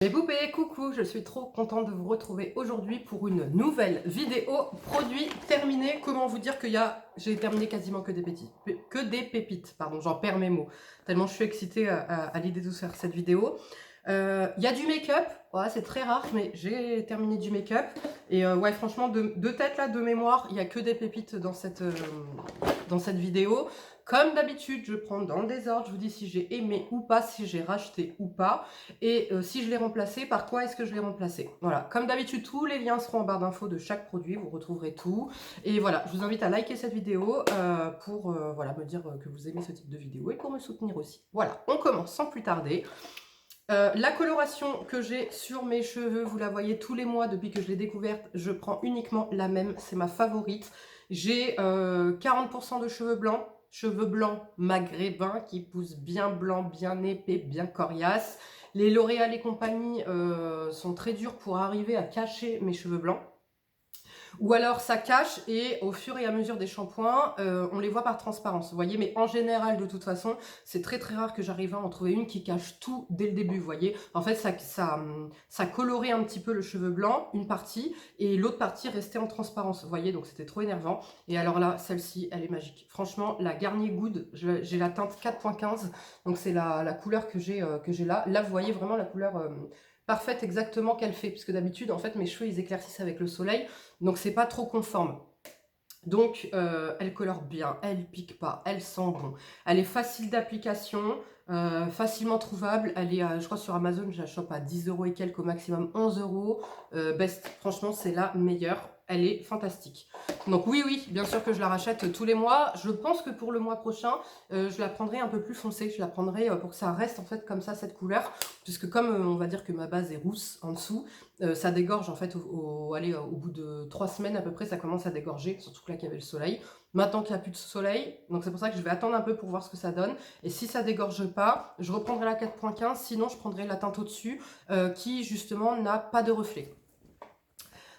Mes poupées, coucou, je suis trop contente de vous retrouver aujourd'hui pour une nouvelle vidéo produit terminé. Comment vous dire j'ai terminé quasiment que des pépites, pardon, j'en perds mes mots, tellement je suis excitée à l'idée de faire cette vidéo. Il y a du make-up, ouais, c'est très rare, mais j'ai terminé du make-up. Et ouais, franchement, de tête là, de mémoire, il n'y a que des pépites dans cette vidéo. Comme d'habitude, je prends dans le désordre, je vous dis si j'ai aimé ou pas, si j'ai racheté ou pas. Et si je l'ai remplacé, par quoi est-ce que je l'ai remplacé? Voilà, comme d'habitude, tous les liens seront en barre d'infos de chaque produit, vous retrouverez tout. Et voilà, je vous invite à liker cette vidéo pour voilà, me dire que vous aimez ce type de vidéo et pour me soutenir aussi. Voilà, on commence sans plus tarder. La coloration que j'ai sur mes cheveux, vous la voyez tous les mois depuis que je l'ai découverte, je prends uniquement la même, c'est ma favorite. J'ai 40% de cheveux blancs maghrébins qui poussent bien blanc, bien épais, bien coriace. Les L'Oréal et compagnie sont très durs pour arriver à cacher mes cheveux blancs. Ou alors ça cache et au fur et à mesure des shampoings, on les voit par transparence, vous voyez. Mais en général, de toute façon, c'est très très rare que j'arrive à en trouver une qui cache tout dès le début, vous voyez. En fait, ça colorait un petit peu le cheveu blanc, une partie, et l'autre partie restait en transparence, vous voyez. Donc c'était trop énervant. Et alors là, celle-ci, elle est magique. Franchement, la Garnier Good, j'ai la teinte 4.15, donc c'est la couleur que j'ai là. Là, vous voyez vraiment la couleur parfaite exactement qu'elle fait, puisque d'habitude, en fait, mes cheveux, ils éclaircissent avec le soleil, donc c'est pas trop conforme. Donc elle colore bien, elle pique pas, elle sent bon, elle est facile d'application, facilement trouvable. Elle est, je crois sur Amazon, je la chope à 10 € et quelques, au maximum 11 €. Best, franchement c'est la meilleure, elle est fantastique. Donc oui, bien sûr que je la rachète tous les mois. Je pense que pour le mois prochain, je la prendrai un peu plus foncée, je la prendrai pour que ça reste en fait comme ça, cette couleur, puisque comme on va dire que ma base est rousse en dessous, ça dégorge en fait allez, au bout de 3 semaines à peu près, ça commence à dégorger, surtout que là qu'il y avait le soleil. Maintenant qu'il n'y a plus de soleil, donc c'est pour ça que je vais attendre un peu pour voir ce que ça donne. Et si ça dégorge pas, je reprendrai la 4.15, sinon je prendrai la teinte au-dessus qui justement n'a pas de reflet.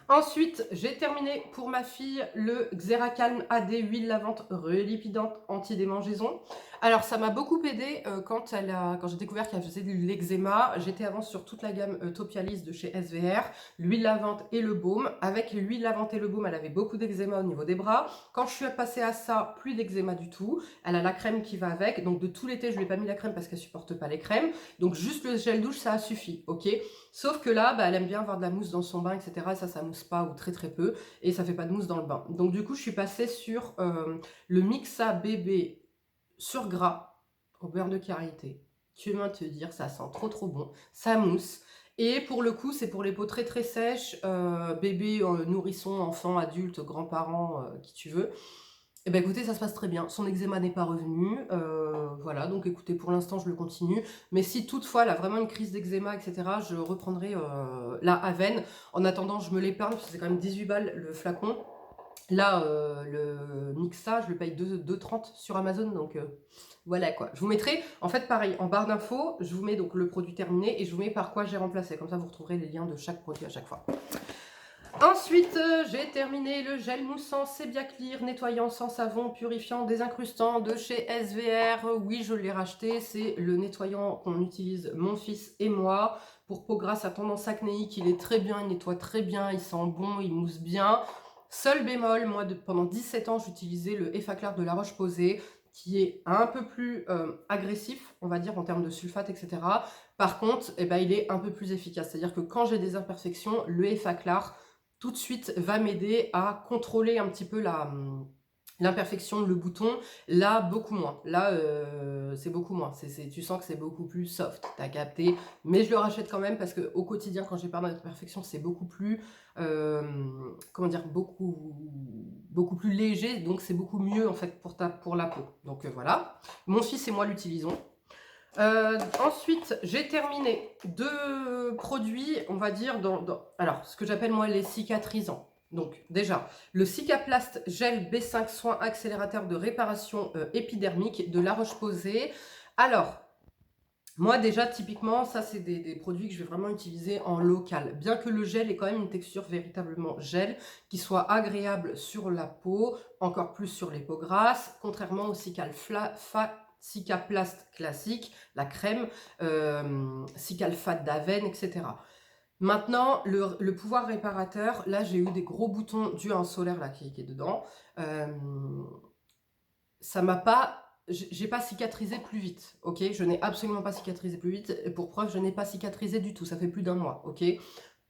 Ensuite, j'ai terminé pour ma fille le Xeracalm AD huile lavante relipidante anti-démangeaison. Alors ça m'a beaucoup aidé quand j'ai découvert qu'elle faisait de l'eczéma. J'étais avant sur toute la gamme Topialis de chez SVR, l'huile lavante et le baume. Avec l'huile lavante et le baume, elle avait beaucoup d'eczéma au niveau des bras. Quand je suis passée à ça, plus d'eczéma du tout. Elle a la crème qui va avec, donc de tout l'été je lui ai pas mis la crème parce qu'elle supporte pas les crèmes. Donc juste le gel douche ça a suffi, ok. Sauf que là, elle aime bien avoir de la mousse dans son bain, etc. Et ça mousse pas ou très très peu. Et ça fait pas de mousse dans le bain. Donc du coup, je suis passée sur le Mixa bébé sur gras au beurre de karité. Tu vas te dire, ça sent trop trop bon. Ça mousse. Et pour le coup, c'est pour les peaux très très sèches, bébé, nourrisson, enfant, adulte, grands-parents, qui tu veux. Eh ben écoutez, ça se passe très bien. Son eczéma n'est pas revenu. Voilà, donc écoutez, pour l'instant, je le continue. Mais si toutefois, elle a vraiment une crise d'eczéma, etc., je reprendrai la Aven. En attendant, je me l'épargne, parce que c'est quand même 18 balles le flacon. Là, le Mixa, je le paye 2,30 sur Amazon, donc voilà quoi. Je vous mettrai, en fait, pareil, en barre d'infos, je vous mets donc le produit terminé et je vous mets par quoi j'ai remplacé. Comme ça, vous retrouverez les liens de chaque produit à chaque fois. Ensuite, j'ai terminé le gel moussant Sebia Clear, nettoyant sans savon, purifiant, désincrustant de chez SVR. Oui, je l'ai racheté. C'est le nettoyant qu'on utilise mon fils et moi pour peau grasse à tendance acnéique. Il est très bien, il nettoie très bien, il sent bon, il mousse bien. Seul bémol, moi, pendant 17 ans, j'utilisais le Effaclar de La Roche-Posay, qui est un peu plus agressif, on va dire, en termes de sulfate, etc. Par contre, il est un peu plus efficace. C'est-à-dire que quand j'ai des imperfections, le Effaclar tout de suite va m'aider à contrôler un petit peu l'imperfection, le bouton. Là, beaucoup moins. Là, c'est beaucoup moins. Tu sens que c'est beaucoup plus soft, t'as capté. Mais je le rachète quand même parce qu'au quotidien, quand j'ai pas d'imperfection, c'est beaucoup plus, comment dire, beaucoup plus léger. Donc, c'est beaucoup mieux, en fait, pour la peau. Donc, voilà. Mon fils et moi l'utilisons. Ensuite, j'ai terminé 2 produits, on va dire, alors, ce que j'appelle moi les cicatrisants. Donc, déjà, le Cicaplast Gel B5 Soin Accélérateur de réparation épidermique de La Roche-Posay. Alors, moi déjà, typiquement, ça c'est des produits que je vais vraiment utiliser en local. Bien que le gel ait quand même une texture véritablement gel, qui soit agréable sur la peau, encore plus sur les peaux grasses, contrairement au Cicaplast classique, la crème, Cicalfate d'Aven, etc. Maintenant, le pouvoir réparateur, là j'ai eu des gros boutons dus à un solaire là, qui est dedans. Ça m'a pas... J'ai pas cicatrisé plus vite, ok? Je n'ai absolument pas cicatrisé plus vite. Et pour preuve, je n'ai pas cicatrisé du tout. Ça fait plus d'1 mois, ok?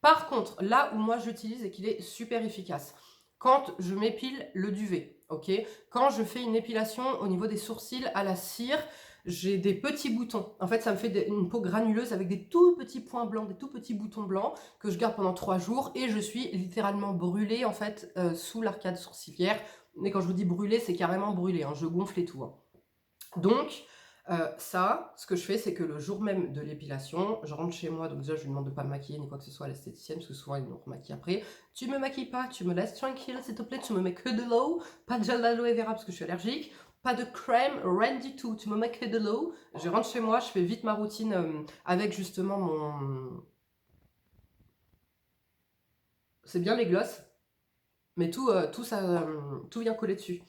Par contre, là où moi j'utilise et qu'il est super efficace, quand je m'épile le duvet, ok? Quand je fais une épilation au niveau des sourcils à la cire, j'ai des petits boutons. En fait, ça me fait une peau granuleuse avec des tout petits points blancs, des tout petits boutons blancs que je garde pendant 3 jours et je suis littéralement brûlée en fait sous l'arcade sourcilière. Mais quand je vous dis brûlée, c'est carrément brûlé, hein, je gonfle et tout. Hein. Donc, ça, ce que je fais, c'est que le jour même de l'épilation, je rentre chez moi, donc déjà je lui demande de pas me maquiller ni quoi que ce soit à l'esthéticienne, parce que souvent ils me remaquillent après. Tu me maquilles pas, tu me laisses tranquille s'il te plaît, tu me mets que de l'eau, pas de gel d'aloe vera parce que je suis allergique, pas de crème, rien du tout, tu me mets que de l'eau. Je rentre chez moi, je fais vite ma routine avec justement mon... C'est bien les glosses, mais tout vient coller dessus.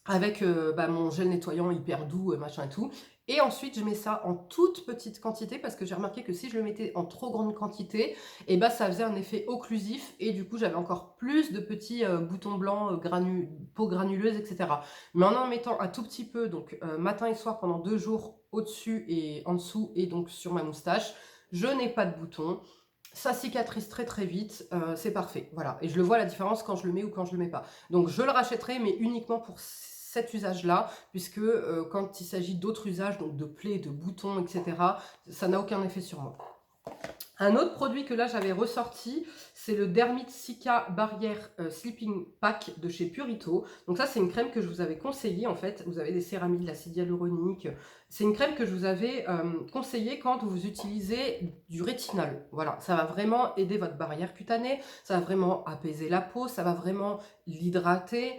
Avec mon gel nettoyant hyper doux, machin et tout. Et ensuite, je mets ça en toute petite quantité parce que j'ai remarqué que si je le mettais en trop grande quantité, et ça faisait un effet occlusif et du coup, j'avais encore plus de petits boutons blancs, peau granuleuse, etc. Mais en mettant un tout petit peu, donc matin et soir pendant 2 jours, au-dessus et en dessous et donc sur ma moustache, je n'ai pas de boutons. Ça cicatrise très très vite, c'est parfait, voilà. Et je le vois la différence quand je le mets ou quand je le mets pas. Donc je le rachèterai, mais uniquement pour cet usage-là, puisque quand il s'agit d'autres usages, donc de plaies, de boutons, etc., ça n'a aucun effet sur moi. Un autre produit que là j'avais ressorti, c'est le Dermit Cica Barrière Sleeping Pack de chez Purito. Donc ça c'est une crème que je vous avais conseillée en fait. Vous avez des céramides, de l'acide hyaluronique. C'est une crème que je vous avais conseillée quand vous utilisez du rétinol. Voilà, ça va vraiment aider votre barrière cutanée, ça va vraiment apaiser la peau, ça va vraiment l'hydrater,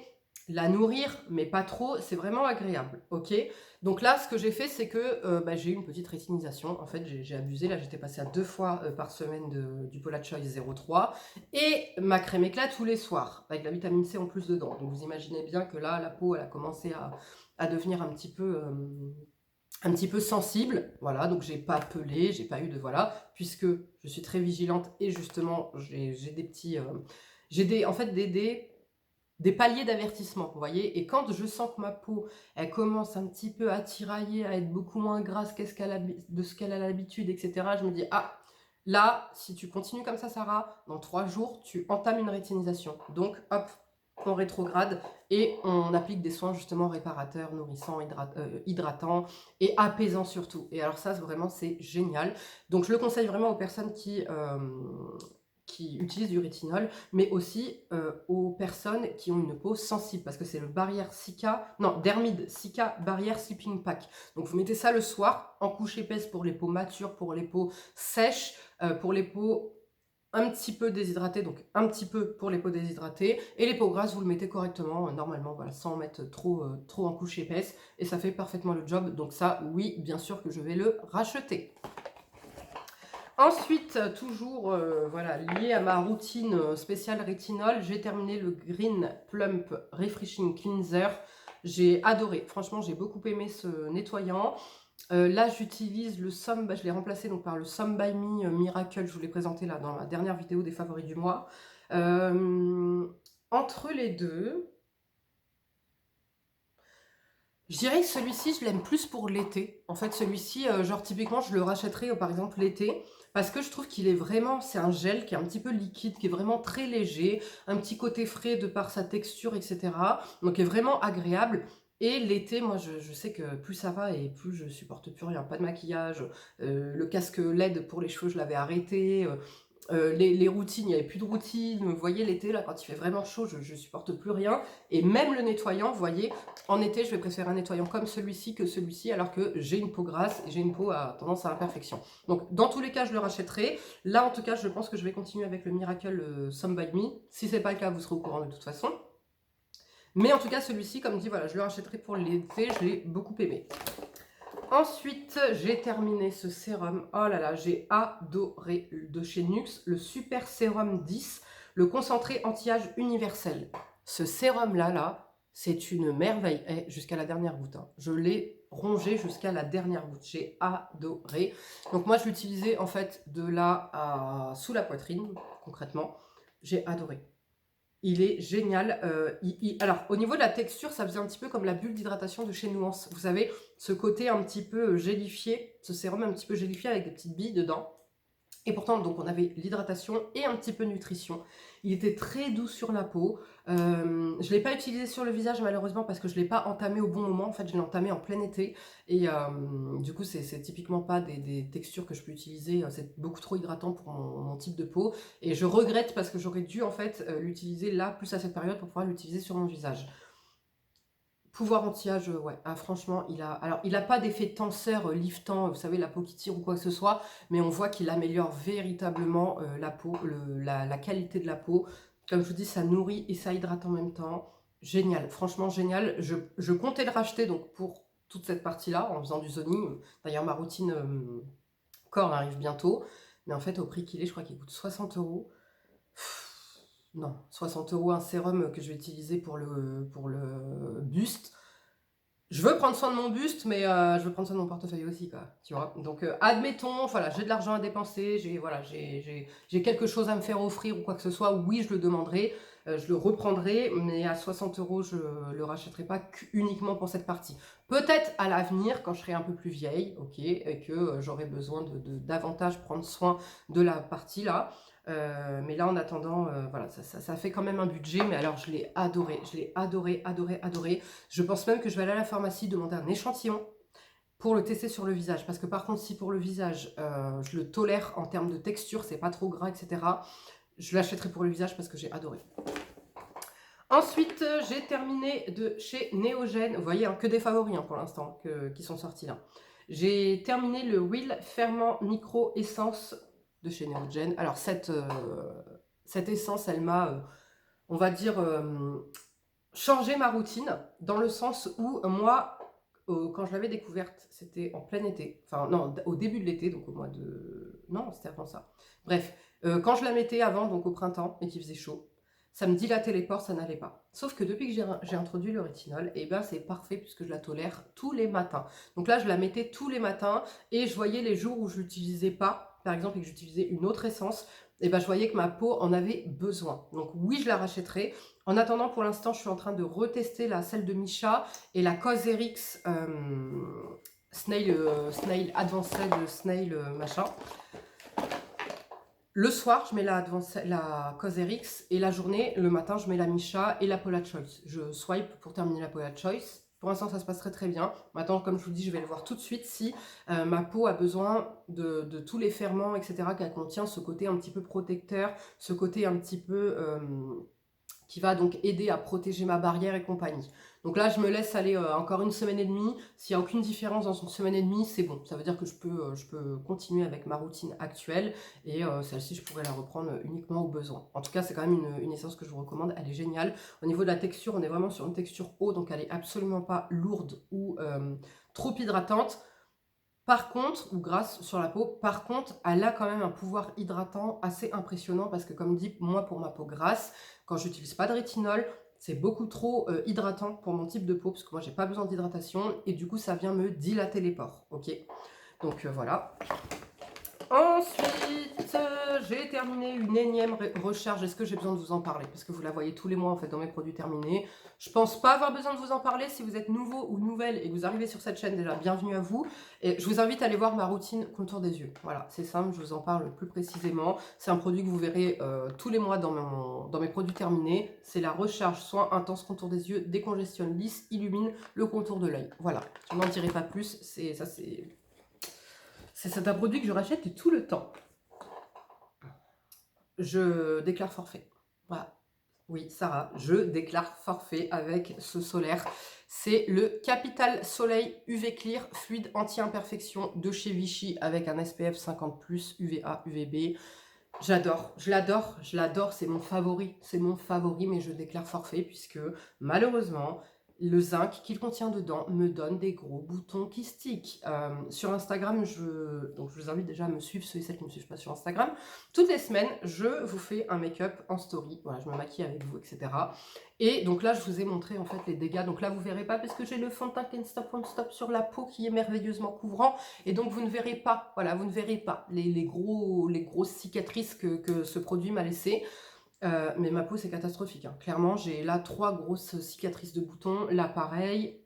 la nourrir, mais pas trop, c'est vraiment agréable, ok? Donc là, ce que j'ai fait, c'est que j'ai eu une petite rétinisation. En fait, j'ai abusé. Là, j'étais passée à 2 fois par semaine du Paula Choice 03. Et ma crème éclat tous les soirs, avec la vitamine C en plus dedans. Donc vous imaginez bien que là, la peau, elle a commencé à devenir un petit peu sensible. Voilà, donc j'ai pas pelé, j'ai pas eu de... Voilà, puisque je suis très vigilante et justement, j'ai des petits... en fait, des paliers d'avertissement, vous voyez. Et quand je sens que ma peau, elle commence un petit peu à tirailler, à être beaucoup moins grasse de ce qu'elle a l'habitude, etc., je me dis, ah, là, si tu continues comme ça, Sarah, dans 3 jours, tu entames une rétinisation. Donc, hop, on rétrograde et on applique des soins justement réparateurs, nourrissants, hydratants et apaisants surtout. Et alors ça, vraiment, c'est génial. Donc, je le conseille vraiment aux personnes qui utilisent du rétinol, mais aussi aux personnes qui ont une peau sensible, parce que c'est le Dermid Cica Barrière Sleeping Pack. Donc vous mettez ça le soir, en couche épaisse pour les peaux matures, pour les peaux sèches, pour les peaux un petit peu déshydratées, donc un petit peu pour les peaux déshydratées, et les peaux grasses, vous le mettez correctement, normalement, voilà, sans mettre trop en couche épaisse, et ça fait parfaitement le job. Donc ça, oui, bien sûr que je vais le racheter. Ensuite, toujours voilà, lié à ma routine spéciale rétinol, j'ai terminé le Green Plump Refreshing Cleanser. J'ai adoré, franchement j'ai beaucoup aimé ce nettoyant. Là j'utilise le Some, je l'ai remplacé donc par le Some by Me Miracle, je vous l'ai présenté là dans ma dernière vidéo des favoris du mois. Entre les deux, je dirais que celui-ci, je l'aime plus pour l'été. En fait, celui-ci, genre typiquement, je le rachèterais par exemple l'été, parce que je trouve qu'il est vraiment, c'est un gel qui est un petit peu liquide, qui est vraiment très léger, un petit côté frais de par sa texture, etc. Donc, est vraiment agréable. Et l'été, moi, je sais que plus ça va et plus je supporte plus rien. Pas de maquillage, le casque LED pour les cheveux, je l'avais arrêté. Les routines, il n'y avait plus de routine. Vous voyez, l'été, là, quand il fait vraiment chaud, je ne supporte plus rien. Et même le nettoyant, vous voyez, en été, je vais préférer un nettoyant comme celui-ci que celui-ci, alors que j'ai une peau grasse et j'ai une peau à tendance à l'imperfection. Donc, dans tous les cas, je le rachèterai. Là, en tout cas, je pense que je vais continuer avec le Miracle Some by Me. Si ce n'est pas le cas, vous serez au courant de toute façon. Mais en tout cas, celui-ci, comme dit, voilà, je le rachèterai pour l'été. Je l'ai beaucoup aimé. Ensuite, j'ai terminé ce sérum. Oh là là, j'ai adoré de chez NYX, le Super Sérum 10, le concentré anti-âge universel. Ce sérum-là, C'est une merveille, jusqu'à la dernière goutte, hein. Je l'ai rongé jusqu'à la dernière goutte, j'ai adoré. Donc moi je l'utilisais en fait de là à sous la poitrine, concrètement. J'ai adoré. Il est génial. Alors, au niveau de la texture, ça faisait un petit peu comme la bulle d'hydratation de chez Nuance. Vous savez, ce côté un petit peu gélifié, ce sérum un petit peu gélifié avec des petites billes dedans. Et pourtant, donc, on avait l'hydratation et un petit peu de nutrition. Il était très doux sur la peau. Je ne l'ai pas utilisé sur le visage, malheureusement, parce que je ne l'ai pas entamé au bon moment. En fait, je l'ai entamé en plein été. Et du coup, c'est typiquement pas des textures que je peux utiliser. C'est beaucoup trop hydratant pour mon type de peau. Et je regrette parce que j'aurais dû, en fait, l'utiliser là, plus à cette période, pour pouvoir l'utiliser sur mon visage. Pouvoir anti-âge, ouais. Ah, franchement, il a pas d'effet tenseur, liftant, vous savez, la peau qui tire ou quoi que ce soit, mais on voit qu'il améliore véritablement la peau, la qualité de la peau. Comme je vous dis, ça nourrit et ça hydrate en même temps. Génial, franchement génial. Je comptais le racheter donc pour toute cette partie-là, en faisant du zoning. D'ailleurs, ma routine corps arrive bientôt, mais en fait, au prix qu'il est, je crois qu'il coûte 60 €. Non, 60 € un sérum que je vais utiliser pour le buste. Je veux prendre soin de mon buste, mais je veux prendre soin de mon portefeuille aussi, quoi, tu vois. Donc, admettons, voilà, j'ai de l'argent à dépenser, j'ai quelque chose à me faire offrir ou quoi que ce soit, oui, je le demanderai, je le reprendrai, mais à 60 € je le rachèterai pas uniquement pour cette partie. Peut-être à l'avenir, quand je serai un peu plus vieille, ok, et que j'aurai besoin de davantage prendre soin de la partie là. Mais là, en attendant, voilà, ça fait quand même un budget, mais alors je l'ai adoré, adoré. Je pense même que je vais aller à la pharmacie demander un échantillon pour le tester sur le visage. Parce que par contre, si pour le visage, je le tolère en termes de texture, c'est pas trop gras, etc., je l'achèterai pour le visage parce que j'ai adoré. Ensuite, j'ai terminé de chez Néogène. Vous voyez, hein, que des favoris hein, pour l'instant qui sont sortis là. J'ai terminé le Will Ferment Micro Essence de chez Néogène. Alors, cette essence, elle m'a, on va dire, changé ma routine dans le sens où moi, quand je l'avais découverte, c'était en plein été. Enfin, non, au début de l'été, donc au mois de... Non, c'était avant ça. Bref, quand je la mettais avant, donc au printemps, et qu'il faisait chaud, ça me dilatait les pores, ça n'allait pas. Sauf que depuis que j'ai introduit le rétinol, et ben c'est parfait puisque je la tolère tous les matins. Donc là, je la mettais tous les matins et je voyais les jours où je l'utilisais pas, par exemple, et que j'utilisais une autre essence, et ben je voyais que ma peau en avait besoin. Donc oui, je la rachèterai. En attendant, pour l'instant, je suis en train de retester celle de Missha et la Cosrx Snail Advanced Snail machin. Le soir, je mets la Cosrx et la journée, le matin, je mets la Missha et la Paula Choice. Je swipe pour terminer la Paula Choice. Pour l'instant, ça se passe très très bien. Maintenant, comme je vous dis, je vais le voir tout de suite si ma peau a besoin de tous les ferments, etc., qu'elle contient, ce côté un petit peu protecteur, ce côté un petit peu qui va donc aider à protéger ma barrière et compagnie. Donc là, je me laisse aller encore une semaine et demie. S'il n'y a aucune différence dans une semaine et demie, c'est bon. Ça veut dire que je peux continuer avec ma routine actuelle et celle-ci, je pourrais la reprendre uniquement au besoin. En tout cas, c'est quand même une essence que je vous recommande. Elle est géniale. Au niveau de la texture, on est vraiment sur une texture eau, donc elle n'est absolument pas lourde ou trop hydratante. Par contre, ou grasse sur la peau, par contre, elle a quand même un pouvoir hydratant assez impressionnant parce que comme dit, moi pour ma peau grasse, quand j'utilise pas de rétinol, c'est beaucoup trop hydratant pour mon type de peau parce que moi j'ai pas besoin d'hydratation et du coup ça vient me dilater les pores, ok. Donc voilà. Ensuite, j'ai terminé une énième recharge. Est-ce que j'ai besoin de vous en parler? Parce que vous la voyez tous les mois en fait dans mes produits terminés. Je pense pas avoir besoin de vous en parler. Si vous êtes nouveau ou nouvelle et que vous arrivez sur cette chaîne, déjà bienvenue à vous. Et je vous invite à aller voir ma routine contour des yeux. Voilà, c'est simple, je vous en parle plus précisément. C'est un produit que vous verrez tous les mois dans mes produits terminés. C'est la recharge soin intense contour des yeux, décongestionne, lisse, illumine le contour de l'œil. Voilà, je n'en dirai pas plus. C'est un produit que je rachète tout le temps. Je déclare forfait. Voilà. Oui, Sarah, je déclare forfait avec ce solaire. C'est le Capital Soleil UV Clear Fluide Anti-Imperfection de chez Vichy avec un SPF 50+, UVA, UVB. J'adore, je l'adore, c'est mon favori, mais je déclare forfait puisque malheureusement, le zinc qu'il contient dedans me donne des gros boutons kystiques. Sur Instagram, donc je vous invite déjà à me suivre, ceux et celles qui ne me suivent pas sur Instagram. Toutes les semaines, je vous fais un make-up en story. Voilà, je me maquille avec vous, etc. Et donc là, je vous ai montré en fait les dégâts. Donc là, vous ne verrez pas parce que j'ai le fond de teint Can't Stop Won't Stop sur la peau qui est merveilleusement couvrant. Et donc, vous ne verrez pas, voilà, vous ne verrez pas les grosses cicatrices que ce produit m'a laissées. Mais ma peau, c'est catastrophique. Hein. Clairement, j'ai là 3 grosses cicatrices de boutons. Là, pareil,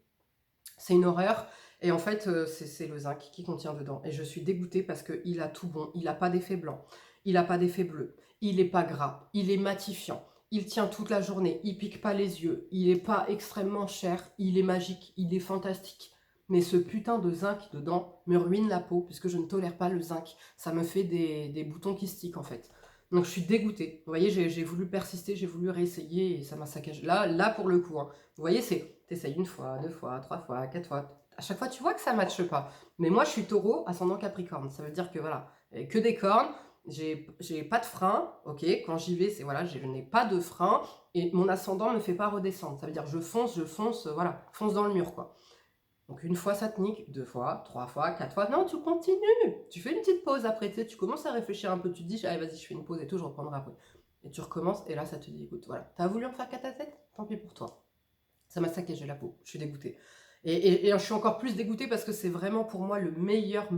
c'est une horreur. Et en fait, c'est le zinc qui contient dedans. Et je suis dégoûtée parce qu'il a tout bon. Il n'a pas d'effet blanc. Il n'a pas d'effet bleu. Il n'est pas gras. Il est matifiant. Il tient toute la journée. Il pique pas les yeux. Il n'est pas extrêmement cher. Il est magique. Il est fantastique. Mais ce putain de zinc dedans me ruine la peau puisque je ne tolère pas le zinc. Ça me fait des boutons kystiques en fait. Donc je suis dégoûtée. Vous voyez, j'ai voulu persister, j'ai voulu réessayer et ça m'a saccagé. Là pour le coup, hein. Vous voyez, t'essayes 1 fois, 2 fois, 3 fois, 4 fois. À chaque fois, tu vois que ça ne matche pas. Mais moi, je suis taureau, ascendant capricorne. Ça veut dire que voilà, que des cornes, j'ai pas de frein, ok. Quand j'y vais, c'est voilà, je n'ai pas de frein et mon ascendant ne me fait pas redescendre. Ça veut dire je fonce, voilà, fonce dans le mur quoi. Donc 1 fois ça te nique, 2 fois, 3 fois, 4 fois, non, tu continues. Tu fais une petite pause après, tu commences à réfléchir un peu, tu te dis, allez vas-y, je fais une pause et tout, je reprendrai après. Et tu recommences, et là ça te dit, écoute, voilà, t'as voulu en faire 4 à 7, tant pis pour toi. Ça m'a saccagé la peau, je suis dégoûtée. Et je suis encore plus dégoûtée parce que c'est vraiment pour moi le meilleur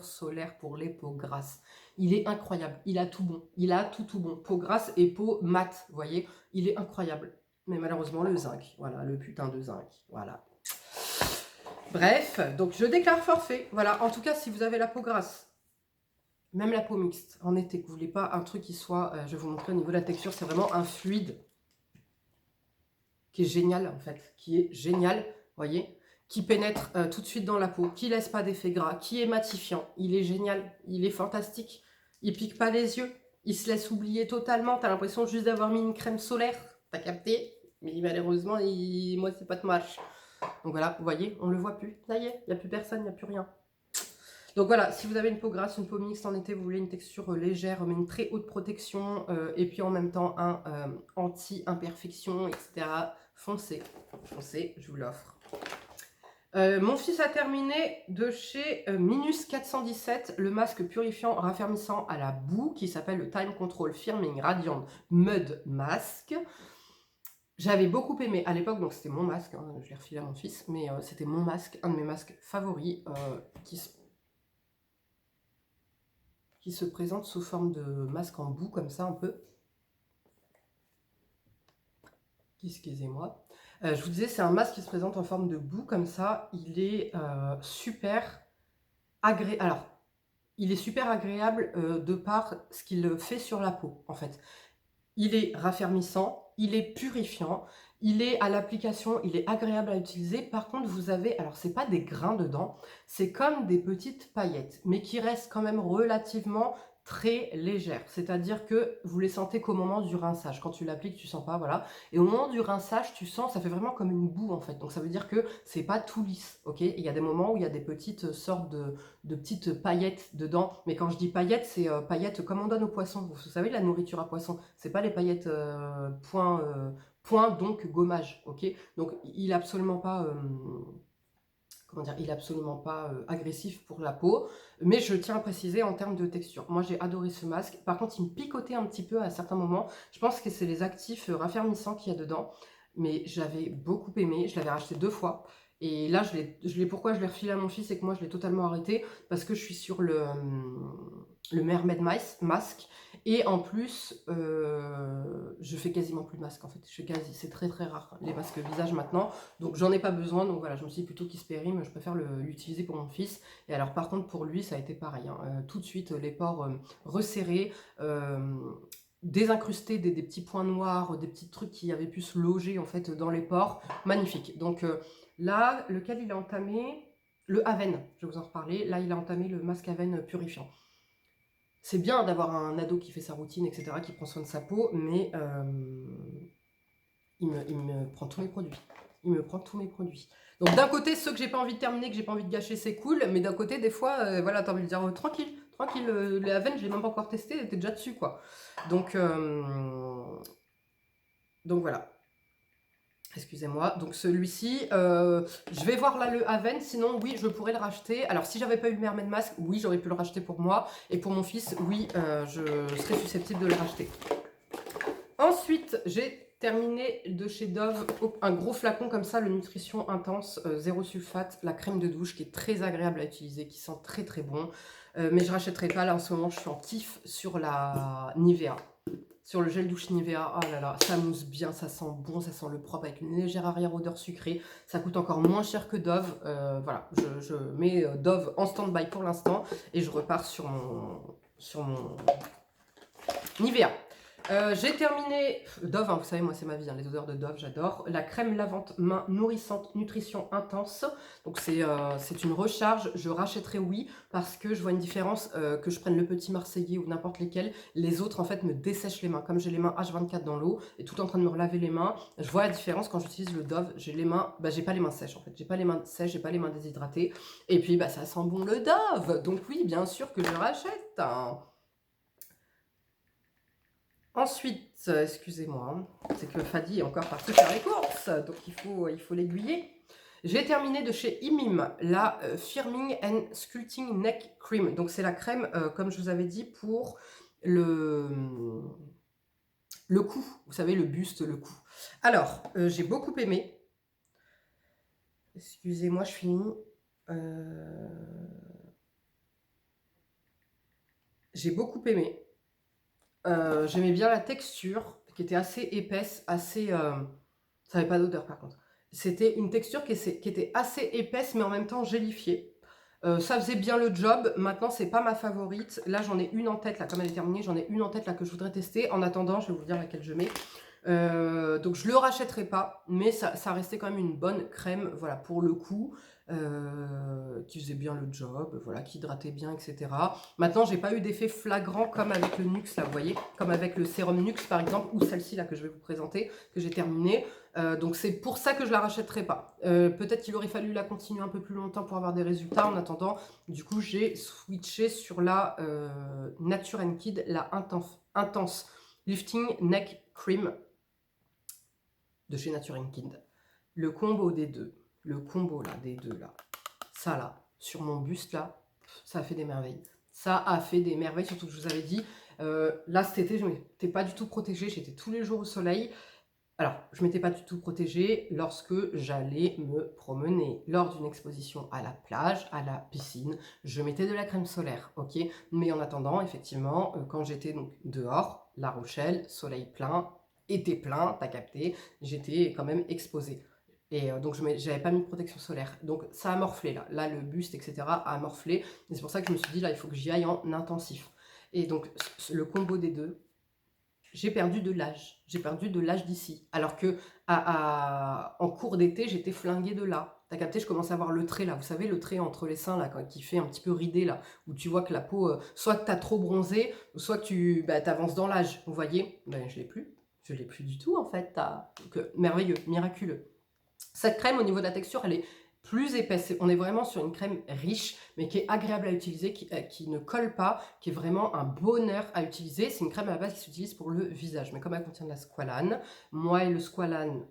solaire pour les peaux grasses. Il est incroyable, il a tout bon, il a tout bon, peau grasse et peau mate, vous voyez, il est incroyable. Mais malheureusement le zinc, voilà, le putain de zinc, voilà. Bref, donc je déclare forfait. Voilà, en tout cas, si vous avez la peau grasse, même la peau mixte, en été, que vous ne voulez pas un truc qui soit, je vais vous montrer au niveau de la texture, c'est vraiment un fluide qui est génial en fait, qui est génial, voyez, qui pénètre tout de suite dans la peau, qui laisse pas d'effet gras, qui est matifiant, il est génial, il est fantastique, il pique pas les yeux, il se laisse oublier totalement, t'as l'impression juste d'avoir mis une crème solaire, t'as capté, mais malheureusement, moi c'est pas de marche. Donc voilà, vous voyez, on ne le voit plus. Ça y est, il n'y a plus personne, il n'y a plus rien. Donc voilà, si vous avez une peau grasse, une peau mixte en été, vous voulez une texture légère, mais une très haute protection, et puis en même temps un anti-imperfection, etc. Foncez, je vous l'offre. Mon fils a terminé de chez Minus 417, le masque purifiant raffermissant à la boue, qui s'appelle le Time Control Firming Radiant Mud Mask. J'avais beaucoup aimé à l'époque, donc c'était mon masque, hein, je l'ai refilé à mon fils, mais c'était mon masque, un de mes masques favoris, qui se présente sous forme de masque en boue, comme ça un peu. Excusez-moi. Je vous disais, c'est un masque qui se présente en forme de boue, comme ça. Il est super agréable. Alors, il est super agréable de par ce qu'il fait sur la peau, en fait. Il est raffermissant, il est purifiant, il est à l'application, il est agréable à utiliser. Par contre, vous avez, alors c'est pas des grains dedans, c'est comme des petites paillettes, mais qui restent quand même relativement très légères. C'est-à-dire que vous les sentez qu'au moment du rinçage. Quand tu l'appliques, tu sens pas, voilà. Et au moment du rinçage, tu sens, ça fait vraiment comme une boue en fait. Donc ça veut dire que c'est pas tout lisse, ok. Il y a des moments où il y a des petites sortes de petites paillettes dedans. Mais quand je dis paillettes, c'est paillettes comme on donne aux poissons. Vous savez, la nourriture à poisson, c'est pas les paillettes point, donc gommage, ok. Donc il est absolument pas, comment dire, il est absolument pas agressif pour la peau. Mais je tiens à préciser en termes de texture. Moi, j'ai adoré ce masque. Par contre, il me picotait un petit peu à certains moments. Je pense que c'est les actifs raffermissants qu'il y a dedans. Mais j'avais beaucoup aimé. Je l'avais racheté 2 fois. Et là, pourquoi je l'ai refilé à mon fils, c'est que moi, je l'ai totalement arrêté. Parce que je suis sur le Mermaid Mask. Et en plus, je fais quasiment plus de masque en fait. C'est très très rare les masques visage maintenant. Donc j'en ai pas besoin. Donc voilà, je me suis dit plutôt qu'il se périme, je préfère l'utiliser pour mon fils. Et alors par contre pour lui, ça a été pareil. Hein. Tout de suite les pores resserrés. Désincrustés des petits points noirs, des petits trucs qui avaient pu se loger en fait dans les pores. Magnifique. Donc là, lequel il a entamé, le Aven, je vais vous en reparler. Là, il a entamé le masque Aven purifiant. C'est bien d'avoir un ado qui fait sa routine, etc., qui prend soin de sa peau, mais il me prend tous mes produits. Il me prend tous mes produits. Donc d'un côté, ceux que j'ai pas envie de terminer, que j'ai pas envie de gâcher, c'est cool, mais d'un côté, des fois, voilà, t'as envie de dire tranquille, les Aven, je l'ai même pas encore testé, t'es déjà dessus, quoi. Donc voilà. Excusez-moi. Donc celui-ci, je vais voir là le Haven. Sinon, oui, je pourrais le racheter. Alors, si j'avais pas eu le Mermaid Mask, oui, j'aurais pu le racheter pour moi. Et pour mon fils, oui, je serais susceptible de le racheter. Ensuite, j'ai terminé de chez Dove un gros flacon comme ça, le Nutrition Intense, zéro sulfate, la crème de douche qui est très agréable à utiliser, qui sent très très bon. Mais je rachèterai pas, là en ce moment je suis en kiff sur la Nivea. Sur le gel douche Nivea, oh là là, ça mousse bien, ça sent bon, ça sent le propre avec une légère arrière-odeur sucrée. Ça coûte encore moins cher que Dove. Voilà, je mets Dove en stand-by pour l'instant et je repars sur mon Nivea. J'ai terminé Dove, hein, vous savez, moi c'est ma vie, hein, les odeurs de Dove, j'adore. La crème lavante main nourrissante, nutrition intense. Donc c'est une recharge, je rachèterai oui, parce que je vois une différence, que je prenne le petit Marseillais ou n'importe lesquels. Les autres en fait me dessèchent les mains, comme j'ai les mains H24 dans l'eau et tout en train de me relaver les mains. Je vois la différence quand j'utilise le Dove, j'ai les mains, j'ai pas les mains sèches en fait, j'ai pas les mains sèches, j'ai pas les mains déshydratées. Et puis ça sent bon le Dove, donc oui, bien sûr que je rachète. Hein. Ensuite, excusez-moi, c'est que Fadi est encore parti faire les courses, donc il faut l'aiguiller. J'ai terminé de chez Imim, la Firming and Sculpting Neck Cream. Donc c'est la crème, comme je vous avais dit, pour le cou. Vous savez, le buste, le cou. Alors, j'ai beaucoup aimé. Excusez-moi, je finis. J'ai beaucoup aimé. J'aimais bien la texture qui était assez épaisse, assez... ça n'avait pas d'odeur par contre. C'était une texture qui était assez épaisse mais en même temps gélifiée. Ça faisait bien le job. Maintenant, c'est pas ma favorite. Là, j'en ai une en tête, là, comme elle est terminée, j'en ai une en tête là que je voudrais tester. En attendant, je vais vous dire laquelle je mets. Donc je le rachèterai pas, mais ça restait quand même une bonne crème, voilà, pour le coup, qui faisait bien le job, voilà, qui hydratait bien, etc. Maintenant, j'ai pas eu d'effet flagrant comme avec le Nux, là, vous voyez, comme avec le sérum Nux par exemple, ou celle-ci là que je vais vous présenter, que j'ai terminée. Donc c'est pour ça que je la rachèterai pas. Peut-être qu'il aurait fallu la continuer un peu plus longtemps pour avoir des résultats. En attendant, du coup, j'ai switché sur la Nature & Kid, la Intense Lifting Neck Cream de chez Nature & Kid. Le combo des deux, le combo là, des deux là, ça là, sur mon buste là, ça a fait des merveilles. Ça a fait des merveilles, surtout que je vous avais dit, là cet été, je n'étais pas du tout protégée, j'étais tous les jours au soleil. Alors, je ne m'étais pas du tout protégée lorsque j'allais me promener. Lors d'une exposition à la plage, à la piscine, je mettais de la crème solaire, ok. Mais en attendant, effectivement, quand j'étais donc dehors, La Rochelle, soleil plein, été plein, t'as capté, j'étais quand même exposée. Et donc, je n'avais pas mis de protection solaire. Donc, ça a morflé là. Là, le buste, etc. a morflé. Et c'est pour ça que je me suis dit, là, il faut que j'y aille en intensif. Et donc, le combo des deux, j'ai perdu de l'âge. J'ai perdu de l'âge d'ici. Alors que en cours d'été, j'étais flinguée de là. T'as capté, je commence à avoir le trait là. Vous savez, le trait entre les seins là, qui fait un petit peu ridé là, où tu vois que la peau, soit que t'as trop bronzé, soit que tu t'avances dans l'âge. Vous voyez, je l'ai plus. Je l'ai plus du tout en fait. Donc, merveilleux, miraculeux. Cette crème, au niveau de la texture, elle est plus épaisse. On est vraiment sur une crème riche, mais qui est agréable à utiliser, qui ne colle pas, qui est vraiment un bonheur à utiliser. C'est une crème à la base qui s'utilise pour le visage, mais comme elle contient de la squalane, moi et le squalane,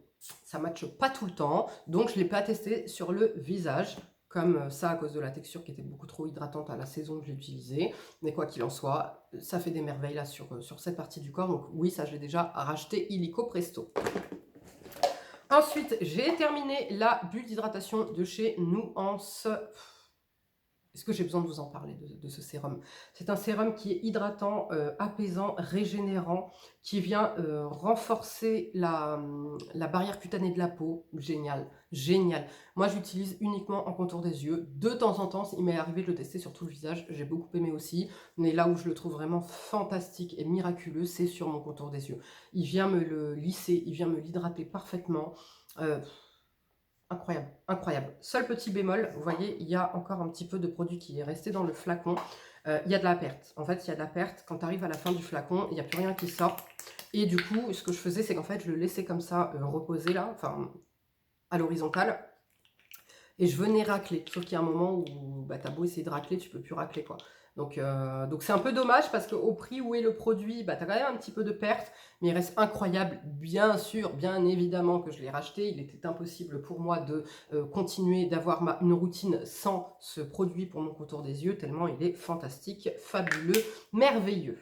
ça ne matche pas tout le temps, donc je ne l'ai pas testé sur le visage, comme ça à cause de la texture qui était beaucoup trop hydratante à la saison que j'ai utilisée. Mais quoi qu'il en soit, ça fait des merveilles là sur cette partie du corps, donc oui, ça je l'ai déjà racheté illico presto. Ensuite, j'ai terminé la bulle d'hydratation de chez Nuance. Est-ce que j'ai besoin de vous en parler de ce sérum? C'est un sérum qui est hydratant, apaisant, régénérant, qui vient renforcer la barrière cutanée de la peau. Génial, génial. Moi, j'utilise uniquement en contour des yeux. De temps en temps, il m'est arrivé de le tester sur tout le visage. J'ai beaucoup aimé aussi. Mais là où je le trouve vraiment fantastique et miraculeux, c'est sur mon contour des yeux. Il vient me le lisser, il vient me l'hydrater parfaitement. Incroyable, incroyable. Seul petit bémol, vous voyez, il y a encore un petit peu de produit qui est resté dans le flacon. Il y a de la perte. En fait, il y a de la perte. Quand tu arrives à la fin du flacon, il n'y a plus rien qui sort. Et du coup, ce que je faisais, c'est qu'en fait, je le laissais comme ça reposer là, enfin, à l'horizontale. Et je venais racler. Sauf qu'il y a un moment où t'as beau essayer de racler, tu peux plus racler quoi. Donc c'est un peu dommage parce qu'au prix où est le produit, bah, tu as quand même un petit peu de perte, mais il reste incroyable. Bien sûr, bien évidemment que je l'ai racheté. Il était impossible pour moi de continuer d'avoir une routine sans ce produit pour mon contour des yeux, tellement il est fantastique, fabuleux, merveilleux.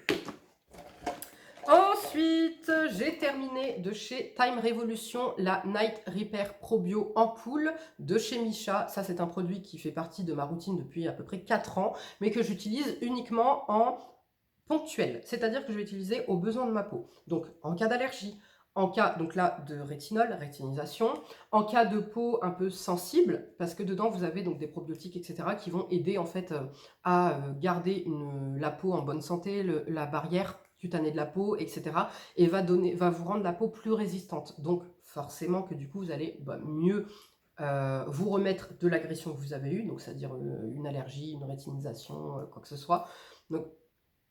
Ensuite, j'ai terminé de chez Time Revolution la Night Repair Probio Ampoule de chez Missha. Ça, c'est un produit qui fait partie de ma routine depuis à peu près 4 ans, mais que j'utilise uniquement en ponctuel. C'est-à-dire que je vais utiliser aux besoins de ma peau. Donc, en cas d'allergie, en cas donc là de rétinol, rétinisation, en cas de peau un peu sensible, parce que dedans vous avez donc des probiotiques, etc., qui vont aider en fait à garder la peau en bonne santé, la barrière cutanée de la peau, etc., et va vous rendre la peau plus résistante. Donc forcément que du coup vous allez mieux vous remettre de l'agression que vous avez eue, donc c'est-à-dire une allergie, une rétinisation, quoi que ce soit. Donc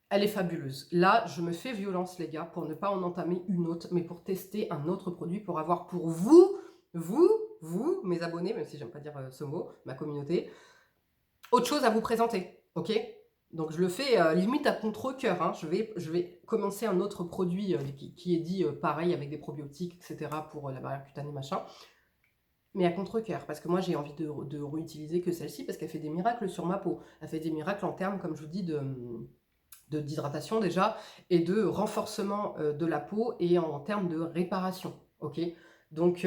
elle est fabuleuse. Là, je me fais violence, les gars, pour ne pas en entamer une autre, mais pour tester un autre produit, pour avoir pour vous, mes abonnés, même si j'aime pas dire ce mot, ma communauté, autre chose à vous présenter, ok? Donc je le fais limite à contre-cœur, hein. Je vais commencer un autre produit qui est dit pareil, avec des probiotiques, etc., pour la barrière cutanée, machin, mais à contre-cœur, parce que moi j'ai envie de réutiliser que celle-ci, parce qu'elle fait des miracles sur ma peau. Elle fait des miracles en termes, comme je vous dis, d'hydratation déjà, et de renforcement de la peau, et en termes de réparation, ok? Donc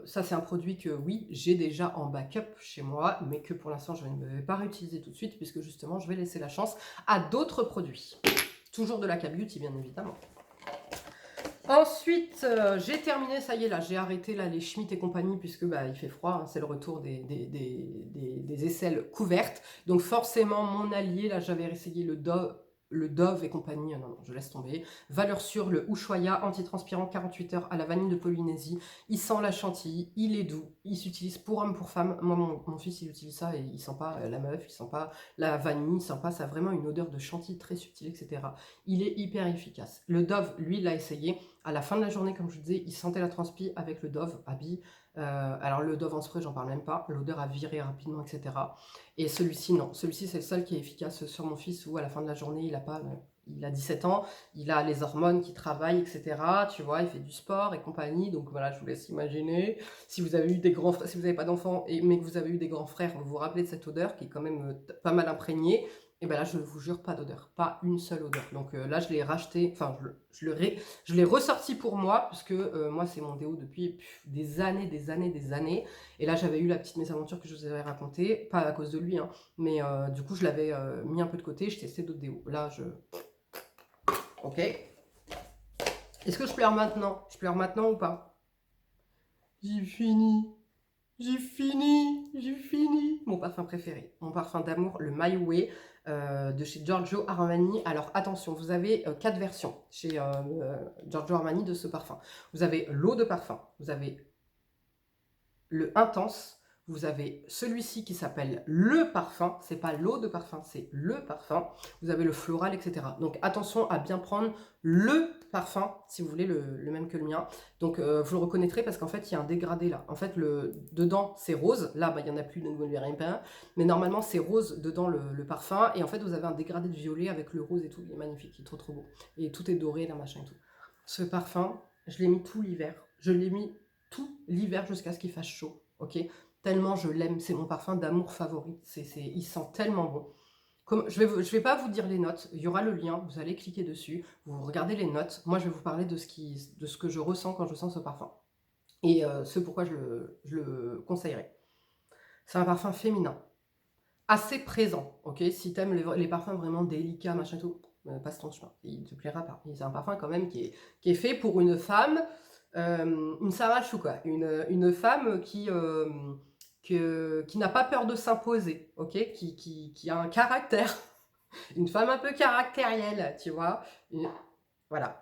ça c'est un produit que oui, j'ai déjà en backup chez moi, mais que pour l'instant je ne vais pas réutiliser tout de suite, puisque justement je vais laisser la chance à d'autres produits. Toujours de la K-Beauty bien évidemment. Ensuite, j'ai terminé, ça y est, là, j'ai arrêté là, les Schmitt et compagnie, puisque bah, il fait froid, hein, c'est le retour des aisselles couvertes. Donc forcément, mon allié, là, j'avais essayé le Dove et compagnie, non, je laisse tomber. Valeur sûre, le Ushuaïa, antitranspirant 48 heures à la vanille de Polynésie. Il sent la chantilly, il est doux, il s'utilise pour homme, pour femme. Moi, mon fils, il utilise ça et il sent pas la meuf, il sent pas la vanille, il sent pas, ça a vraiment une odeur de chantilly très subtile, etc. Il est hyper efficace. Le Dove, lui, il l'a essayé. À la fin de la journée, comme je vous disais, il sentait la transpi avec le Dove Habit. Alors le Dove en spray, j'en parle même pas. L'odeur a viré rapidement, etc. Et celui-ci, non. Celui-ci, c'est le seul qui est efficace sur mon fils, où à la fin de la journée, il a 17 ans, il a les hormones qui travaillent, etc. Tu vois, il fait du sport et compagnie. Donc voilà, je vous laisse imaginer. Si vous avez eu des grands frères, si vous n'avez pas d'enfants, mais que vous avez eu des grands frères, vous vous rappelez de cette odeur qui est quand même pas mal imprégnée. Et bien là, je vous jure, pas d'odeur, pas une seule odeur. Donc là, je l'ai racheté, enfin, je l'ai ressorti pour moi, puisque moi, c'est mon déo depuis des années. Et là, j'avais eu la petite mésaventure que je vous avais racontée, pas à cause de lui, hein, mais du coup, je l'avais mis un peu de côté, je testais d'autres déos. Là, Ok. Est-ce que je pleure maintenant? Je pleure maintenant ou pas? J'ai fini. J'ai fini. Mon parfum préféré, mon parfum d'amour, le My Way de chez Giorgio Armani. Alors attention, vous avez 4 versions chez Giorgio Armani de ce parfum. Vous avez l'eau de parfum, vous avez le intense, vous avez celui-ci qui s'appelle le parfum, c'est pas l'eau de parfum, c'est le parfum. Vous avez le floral, etc. Donc attention à bien prendre le parfum, si vous voulez, le même que le mien. Donc vous le reconnaîtrez parce qu'en fait, il y a un dégradé là. En fait, dedans, c'est rose. Là, bah, il n'y en a plus de nouveau rien, mais normalement, c'est rose dedans le parfum. Et en fait, vous avez un dégradé de violet avec le rose et tout. Il est magnifique, il est trop beau. Et tout est doré, là, machin et tout. Ce parfum, je l'ai mis tout l'hiver. Je l'ai mis tout l'hiver jusqu'à ce qu'il fasse chaud. Ok, tellement je l'aime, c'est mon parfum d'amour favori, il sent tellement bon. Je vais pas vous dire les notes, il y aura le lien, vous allez cliquer dessus, vous regardez les notes, moi je vais vous parler de ce que je ressens quand je sens ce parfum, et ce pourquoi je le conseillerais. C'est un parfum féminin, assez présent, ok, si t'aimes les parfums vraiment délicats, machin tout, passe ton chemin, il te plaira pas. C'est un parfum quand même qui est fait pour une femme, une Sarah Chou, quoi, une femme qui n'a pas peur de s'imposer, ok, qui a un caractère, une femme un peu caractérielle, tu vois. Voilà,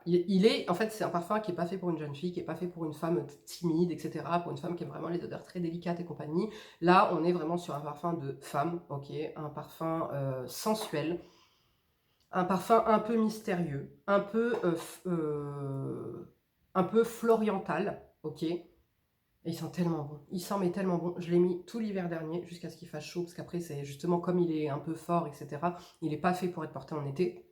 en fait, c'est un parfum qui n'est pas fait pour une jeune fille, qui n'est pas fait pour une femme timide, etc., pour une femme qui aime vraiment les odeurs très délicates et compagnie. Là, on est vraiment sur un parfum de femme, ok, un parfum sensuel, un parfum un peu mystérieux, un peu floriental, ok. Et il sent tellement bon. Il sent mais tellement bon. Je l'ai mis tout l'hiver dernier jusqu'à ce qu'il fasse chaud. Parce qu'après, c'est justement comme il est un peu fort, etc. Il n'est pas fait pour être porté en été.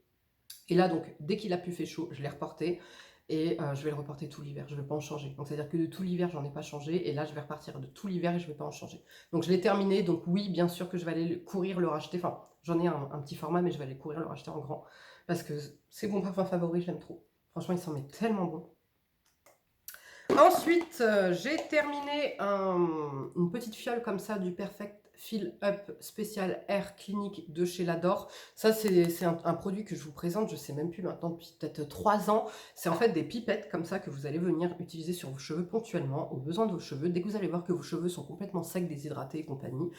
Et là, donc, dès qu'il a pu faire chaud, je l'ai reporté. Et je vais le reporter tout l'hiver. Je ne vais pas en changer. Donc, c'est-à-dire que de tout l'hiver, j'en ai pas changé. Et là, je vais repartir de tout l'hiver et je ne vais pas en changer. Donc, je l'ai terminé. Donc, oui, bien sûr que je vais aller courir le racheter. Enfin, j'en ai un petit format, mais je vais aller courir le racheter en grand. Parce que c'est mon parfum favori. Je l'aime trop. Franchement, il s'en met tellement bon. Ensuite, j'ai terminé une petite fiole comme ça du Perfect Fill Up Spécial Air Clinique de chez Lador. Ça, c'est un produit que je vous présente, je sais même plus maintenant, depuis peut-être 3 ans. C'est en fait des pipettes comme ça que vous allez venir utiliser sur vos cheveux ponctuellement, aux besoins de vos cheveux. Dès que vous allez voir que vos cheveux sont complètement secs, déshydratés et compagnie,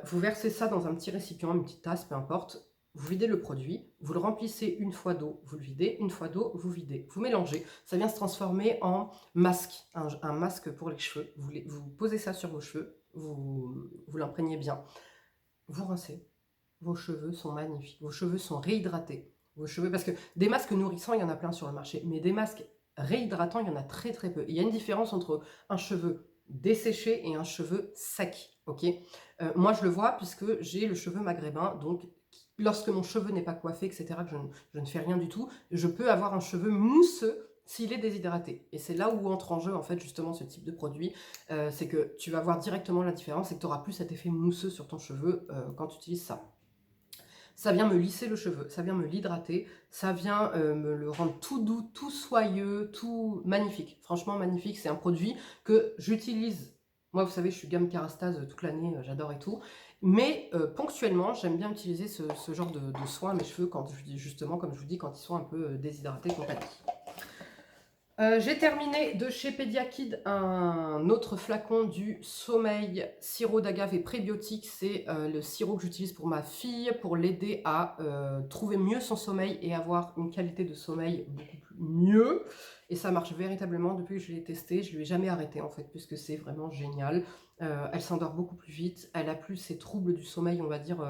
vous versez ça dans un petit récipient, une petite tasse, peu importe. Vous videz le produit, vous le remplissez une fois d'eau, vous le videz, une fois d'eau, vous videz. Vous mélangez, ça vient se transformer en masque, un masque pour les cheveux. Vous posez ça sur vos cheveux, vous l'imprégnez bien. Vous rincez, vos cheveux sont magnifiques, vos cheveux sont réhydratés. Vos cheveux, parce que des masques nourrissants, il y en a plein sur le marché, mais des masques réhydratants, il y en a très très peu. Il y a une différence entre un cheveu desséché et un cheveu sec, ok. Moi, je le vois puisque j'ai le cheveu maghrébin, donc lorsque mon cheveu n'est pas coiffé, etc., que je ne fais rien du tout, je peux avoir un cheveu mousseux s'il est déshydraté. Et c'est là où entre en jeu, en fait, justement, ce type de produit. C'est que tu vas voir directement la différence et que tu n'auras plus cet effet mousseux sur ton cheveu quand tu utilises ça. Ça vient me lisser le cheveu, ça vient me l'hydrater, ça vient me le rendre tout doux, tout soyeux, tout magnifique. Franchement magnifique, c'est un produit que j'utilise. Moi, vous savez, je suis gamme Kerastase toute l'année, j'adore et tout. Mais ponctuellement, j'aime bien utiliser ce genre de soin à mes cheveux quand justement, comme je vous dis, quand ils sont un peu déshydratés, compagnie. J'ai terminé de chez Pediakid un autre flacon du sommeil sirop d'agave et prébiotique. C'est le sirop que j'utilise pour ma fille pour l'aider à trouver mieux son sommeil et avoir une qualité de sommeil beaucoup mieux. Et ça marche véritablement depuis que je l'ai testé. Je ne lui ai jamais arrêté en fait puisque c'est vraiment génial. Elle s'endort beaucoup plus vite. Elle a plus ces troubles du sommeil, on va dire.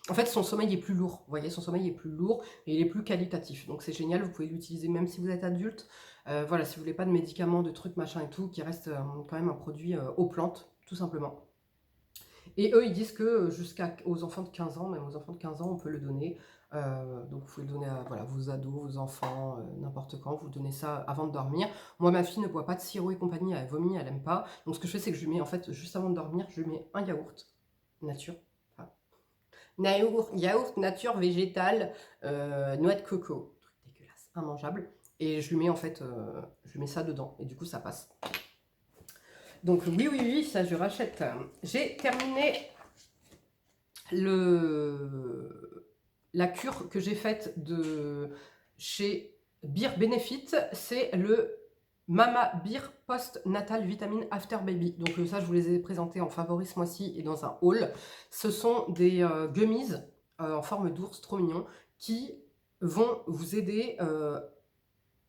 En fait, son sommeil est plus lourd. Vous voyez, son sommeil est plus lourd et il est plus qualitatif. Donc c'est génial. Vous pouvez l'utiliser même si vous êtes adulte. Voilà, si vous voulez pas de médicaments, de trucs, machin et tout, qui reste quand même un produit aux plantes, tout simplement. Et eux, ils disent que jusqu'aux enfants de 15 ans, même aux enfants de 15 ans, on peut le donner. Donc vous pouvez le donner à voilà, vos ados, vos enfants, n'importe quand, vous donnez ça avant de dormir. Moi, ma fille ne boit pas de sirop et compagnie, elle vomit, elle aime pas. Donc ce que je fais, c'est que je lui mets, en fait, juste avant de dormir, je lui mets un yaourt nature. Enfin, yaourt nature végétale, noix de coco. Truc dégueulasse, immangeable. Et je lui mets en fait, je lui mets ça dedans. Et du coup, ça passe. Donc oui, ça je rachète. J'ai terminé la cure que j'ai faite de chez Beer Benefit. C'est le Mama Beer Post-Natal Vitamine After Baby. Donc ça, je vous les ai présentés en favori ce mois-ci et dans un haul. Ce sont des gummies en forme d'ours, trop mignon, qui vont vous aider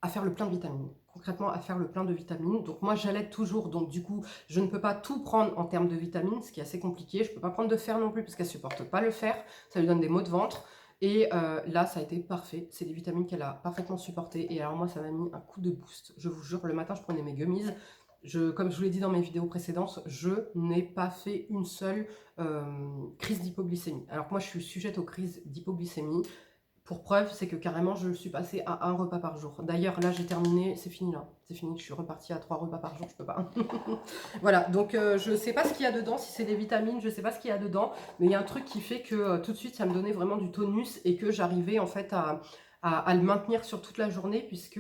à faire le plein de vitamines. Concrètement, à faire le plein de vitamines. Donc moi, j'allaite toujours. Donc du coup, je ne peux pas tout prendre en termes de vitamines, ce qui est assez compliqué. Je ne peux pas prendre de fer non plus, parce qu'elle ne supporte pas le fer. Ça lui donne des maux de ventre. Et là, ça a été parfait. C'est des vitamines qu'elle a parfaitement supportées. Et alors moi, ça m'a mis un coup de boost. Je vous jure, le matin, je prenais mes gummies. Comme je vous l'ai dit dans mes vidéos précédentes, je n'ai pas fait une seule crise d'hypoglycémie. Alors que moi, je suis sujette aux crises d'hypoglycémie. Pour preuve, c'est que carrément, je suis passée à 1 repas par jour. D'ailleurs, là, j'ai terminé, c'est fini là. C'est fini, je suis repartie à 3 repas par jour, je peux pas. Voilà, donc je sais pas ce qu'il y a dedans, si c'est des vitamines, je sais pas ce qu'il y a dedans. Mais il y a un truc qui fait que tout de suite, ça me donnait vraiment du tonus et que j'arrivais en fait à le maintenir sur toute la journée puisque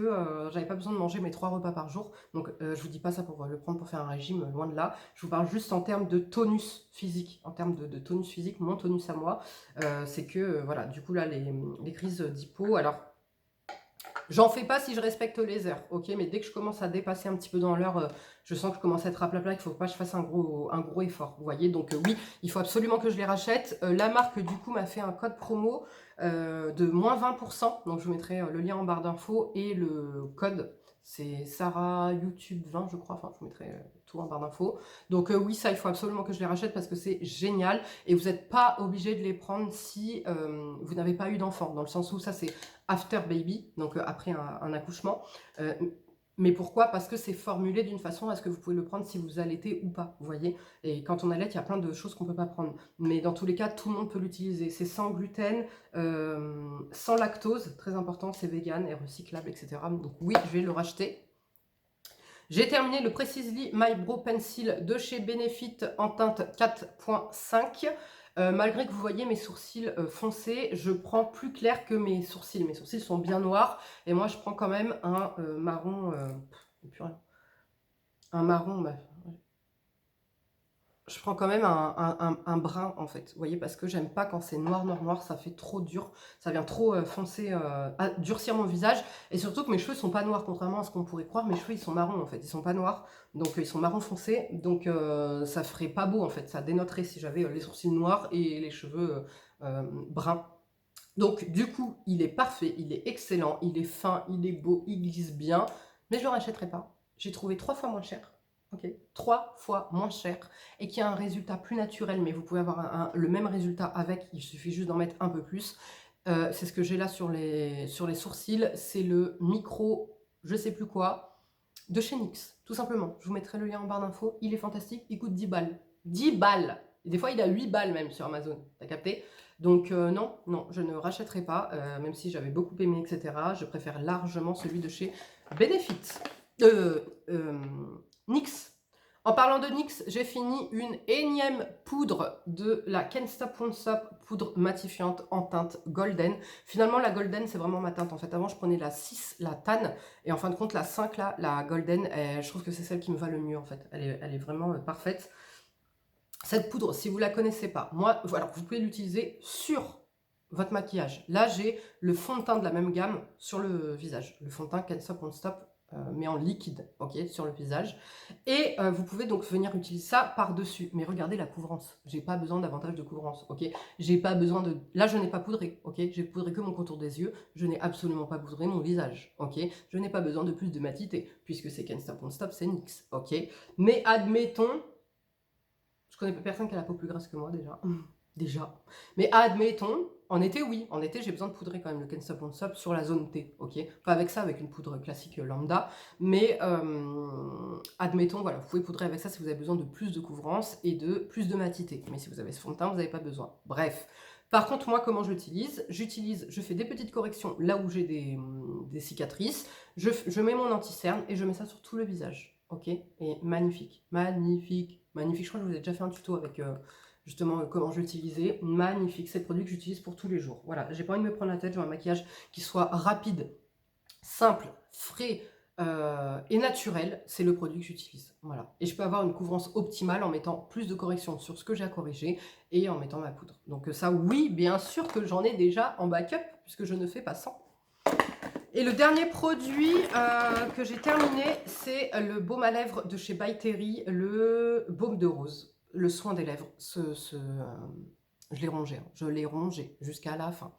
j'avais pas besoin de manger mes 3 repas par jour. Donc je vous dis pas ça pour le prendre pour faire un régime, loin de là. Je vous parle juste en termes de tonus physique. En termes de tonus physique, mon tonus à moi, c'est que voilà, du coup là, les crises d'hypo, alors j'en fais pas si je respecte les heures, ok, mais dès que je commence à dépasser un petit peu dans l'heure, je sens que je commence à être raplapla, qu'il faut pas que je fasse un gros effort, vous voyez, donc oui, il faut absolument que je les rachète. La marque, du coup, m'a fait un code promo de moins 20%, donc je vous mettrai le lien en barre d'infos, et le code, c'est Sarah YouTube 20, je crois, enfin, je vous mettrai tout en barre d'infos. Donc oui, ça, il faut absolument que je les rachète parce que c'est génial, et vous n'êtes pas obligé de les prendre si vous n'avez pas eu d'enfant, dans le sens où ça, c'est after baby, donc après un accouchement. Mais pourquoi? Parce que c'est formulé d'une façon à ce que vous pouvez le prendre si vous allaitez ou pas, vous voyez? Et quand on allaite, il y a plein de choses qu'on ne peut pas prendre. Mais dans tous les cas, tout le monde peut l'utiliser. C'est sans gluten, sans lactose, très important, c'est vegan et recyclable, etc. Donc oui, je vais le racheter. J'ai terminé le Precisely My Brow Pencil de chez Benefit en teinte 4.5. Malgré que vous voyez mes sourcils foncés, je prends plus clair que mes sourcils. Mes sourcils sont bien noirs et moi je prends quand même un marron. Un marron, bah, je prends quand même un brun en fait, vous voyez, parce que j'aime pas quand c'est noir, noir, noir, ça fait trop dur, ça vient trop foncer, durcir mon visage, et surtout que mes cheveux sont pas noirs, contrairement à ce qu'on pourrait croire, mes cheveux ils sont marrons en fait, ils sont pas noirs, donc ils sont marron foncé, donc ça ferait pas beau en fait, ça dénoterait si j'avais les sourcils noirs et les cheveux bruns. Donc du coup, il est parfait, il est excellent, il est fin, il est beau, il glisse bien, mais je le rachèterai pas. J'ai trouvé 3 fois moins cher. Ok, 3 fois moins cher et qui a un résultat plus naturel, mais vous pouvez avoir le même résultat avec, il suffit juste d'en mettre un peu plus. C'est ce que j'ai là sur les sourcils, c'est le micro, je sais plus quoi, de chez NYX, tout simplement. Je vous mettrai le lien en barre d'infos, il est fantastique, il coûte 10 balles. 10 balles! Et des fois il a 8 balles même sur Amazon, t'as capté? Donc non, non, je ne rachèterai pas, même si j'avais beaucoup aimé, etc. Je préfère largement celui de chez Benefit. NYX. En parlant de NYX, j'ai fini une énième poudre de la Can't Stop Won't Stop, poudre matifiante en teinte golden. Finalement, la golden, c'est vraiment ma teinte. En fait, avant, je prenais la 6, la tan, et en fin de compte, la 5, là, la golden, je trouve que c'est celle qui me va le mieux, en fait. Elle est vraiment parfaite. Cette poudre, si vous ne la connaissez pas, moi, voilà, vous pouvez l'utiliser sur votre maquillage. Là, j'ai le fond de teint de la même gamme sur le visage. Le fond de teint Can't Stop Won't Stop, mais en liquide, ok, sur le visage. Et vous pouvez donc venir utiliser ça par-dessus. Mais regardez la couvrance. J'ai pas besoin davantage de couvrance, ok. J'ai pas besoin de... Là, je n'ai pas poudré, ok. J'ai poudré que mon contour des yeux. Je n'ai absolument pas poudré mon visage, ok. Je n'ai pas besoin de plus de matité, puisque c'est Can't Stop Won't Stop, c'est NYX, ok. Mais admettons... Je connais personne qui a la peau plus grasse que moi, déjà. Déjà. Mais admettons, en été, oui. En été, j'ai besoin de poudrer quand même le Can't Stop Won't Stop sur la zone T, ok. Pas avec ça, avec une poudre classique lambda. Mais admettons, voilà, vous pouvez poudrer avec ça si vous avez besoin de plus de couvrance et de plus de matité. Mais si vous avez ce fond de teint, vous n'avez pas besoin. Bref. Par contre, moi, comment je l'utilise? Je fais des petites corrections là où j'ai des cicatrices. Je mets mon anti-cerne et je mets ça sur tout le visage, ok. Et magnifique, magnifique, magnifique. Je crois que je vous ai déjà fait un tuto avec... justement comment je l'utilisais. Magnifique, c'est le produit que j'utilise pour tous les jours. Voilà, j'ai pas envie de me prendre la tête, je veux un maquillage qui soit rapide, simple, frais et naturel. C'est le produit que j'utilise. Voilà. Et je peux avoir une couvrance optimale en mettant plus de corrections sur ce que j'ai à corriger et en mettant ma poudre. Donc ça, oui, bien sûr que j'en ai déjà en backup puisque je ne fais pas sans. Et le dernier produit que j'ai terminé, c'est le baume à lèvres de chez By Terry, le baume de rose. Le soin des lèvres, je l'ai rongé jusqu'à la fin.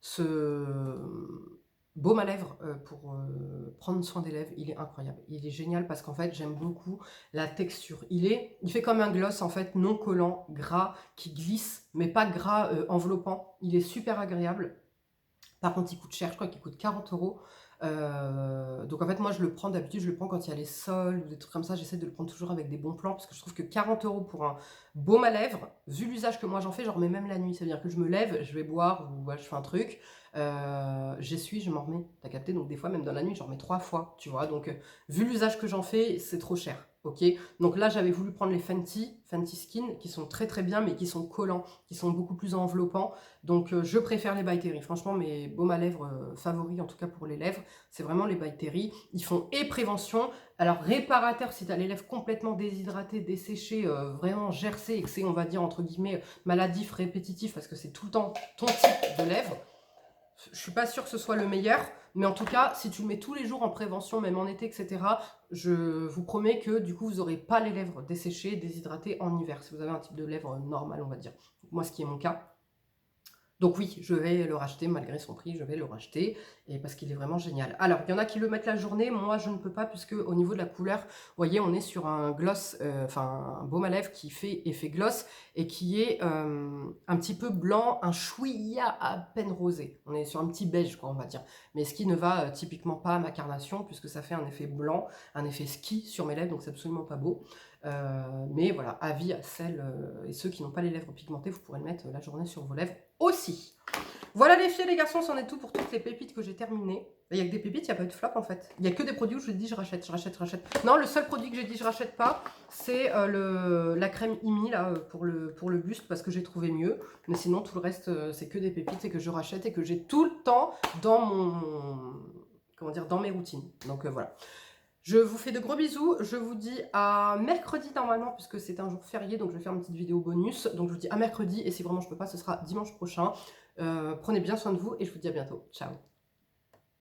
Ce baume à lèvres pour prendre soin des lèvres, il est incroyable. Il est génial parce qu'en fait, j'aime beaucoup la texture. Il fait comme un gloss en fait, non collant, gras, qui glisse, mais pas gras enveloppant. Il est super agréable. Par contre, il coûte cher, je crois qu'il coûte 40 €. Donc en fait, moi je le prends d'habitude, je le prends quand il y a les sols ou des trucs comme ça. J'essaie de le prendre toujours avec des bons plans parce que je trouve que 40 € pour un baume à lèvres, vu l'usage que moi j'en fais, j'en remets même la nuit. C'est-à-dire que je me lève, je vais boire ou ouais, je fais un truc, j'essuie, je m'en remets. T'as capté? Donc des fois, même dans la nuit, j'en remets 3 fois, tu vois. Donc vu l'usage que j'en fais, c'est trop cher. Ok, donc là j'avais voulu prendre les Fenty Skin qui sont très très bien mais qui sont collants, qui sont beaucoup plus enveloppants. Donc je préfère les By Terry. Franchement, mes baumes à lèvres favoris, en tout cas pour les lèvres, c'est vraiment les By Terry. Ils font et prévention, alors réparateur si tu as les lèvres complètement déshydratées, desséchées, vraiment gercées et que c'est, on va dire, entre guillemets, maladif, répétitif parce que c'est tout le temps ton type de lèvres. Je suis pas sûre que ce soit le meilleur, mais en tout cas, si tu le mets tous les jours en prévention, même en été, etc., je vous promets que du coup, vous n'aurez pas les lèvres desséchées, déshydratées en hiver, si vous avez un type de lèvres normal, on va dire. Moi, ce qui est mon cas. Donc oui, je vais le racheter malgré son prix, je vais le racheter et parce qu'il est vraiment génial. Alors, il y en a qui le mettent la journée, moi je ne peux pas puisque au niveau de la couleur, vous voyez, on est sur un gloss, enfin un baume à lèvres qui fait effet gloss et qui est un petit peu blanc, un chouïa à peine rosé. On est sur un petit beige, quoi, on va dire. Mais ce qui ne va typiquement pas à ma carnation puisque ça fait un effet blanc, un effet ski sur mes lèvres, donc c'est absolument pas beau. Mais voilà, avis à celles et ceux qui n'ont pas les lèvres pigmentées, vous pourrez le mettre la journée sur vos lèvres aussi. Voilà les filles et les garçons, c'en est tout pour toutes les pépites que j'ai terminées. Il n'y a que des pépites, il n'y a pas eu de flop en fait. Il n'y a que des produits où je dis je rachète, je rachète, je rachète. Non, le seul produit que j'ai dit je rachète pas, c'est la crème Imi là, pour le buste parce que j'ai trouvé mieux. Mais sinon tout le reste, c'est que des pépites et que je rachète et que j'ai tout le temps dans mon... Comment dire, dans mes routines. Donc voilà. Je vous fais de gros bisous, je vous dis à mercredi normalement puisque c'est un jour férié donc je vais faire une petite vidéo bonus. Donc je vous dis à mercredi et si vraiment je peux pas ce sera dimanche prochain. Prenez bien soin de vous et je vous dis à bientôt. Ciao.